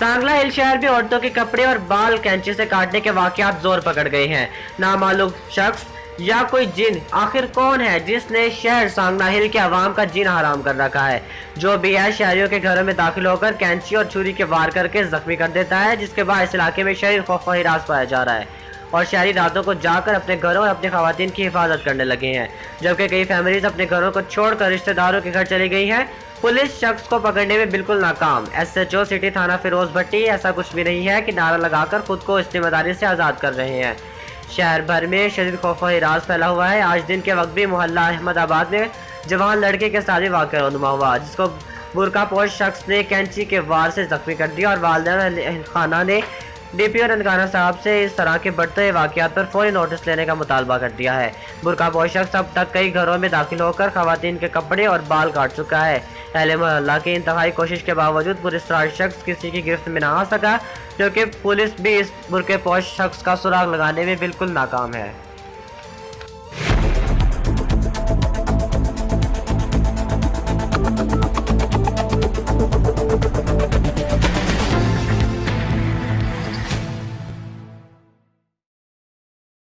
सांगला हिल शहर में औरतों के कपड़े और बाल कैंची से काटने के वाकयात जोर पकड़ गए हैं। नामालूम शख्स या कोई जिन, आखिर कौन है जिसने शहर सांगला हिल के अवाम का जीना हराम कर रखा है। जो भी है शहरियों के घरों में दाखिल होकर कैंची और छुरी के वार करके जख्मी कर देता है, जिसके बाद इस इलाके में शहरी खौफ व हिरास पाया जा रहा है और शहरी रातों को जाकर अपने घरों और अपनी खवातीन की हिफाजत करने लगे हैं, जबकि कई फैमिलीज अपने घरों को छोड़कर रिश्तेदारों के घर चली गई हैं। पुलिस शख्स को पकड़ने में बिल्कुल नाकाम। एसएचओ सिटी थाना फिरोज भट्टी ऐसा कुछ भी नहीं है कि नारा लगाकर खुद को इस जिम्मेदारी से आज़ाद कर रहे हैं। शहर भर में शदीद खौफ व हिरास फैला हुआ है। आज दिन के वक्त भी मोहल्ला अहमदाबाद में जवान लड़के के साथ वाक़या रोनुमा हुआ, जिसको बुरकापोश शख्स ने कैंची के वार से जख्मी कर दिया और वालिदैन खाना ने डीपीओ ननकाना साहब से इस तरह के बढ़ते हुए वाक़यात पर फौरी नोटिस लेने का मुतालबा कर दिया है। बुरकापोश शख्स अब तक कई घरों में दाखिल होकर खवातीन के कपड़े और बाल काट चुका है। अहले मोहल्ला की इंतहाई कोशिश के बावजूद पुलिसराज शख्स किसी की गिरफ्त में न आ सका, क्योंकि पुलिस भी इस बुरकापोश शख्स का सुराग लगाने में बिल्कुल नाकाम है।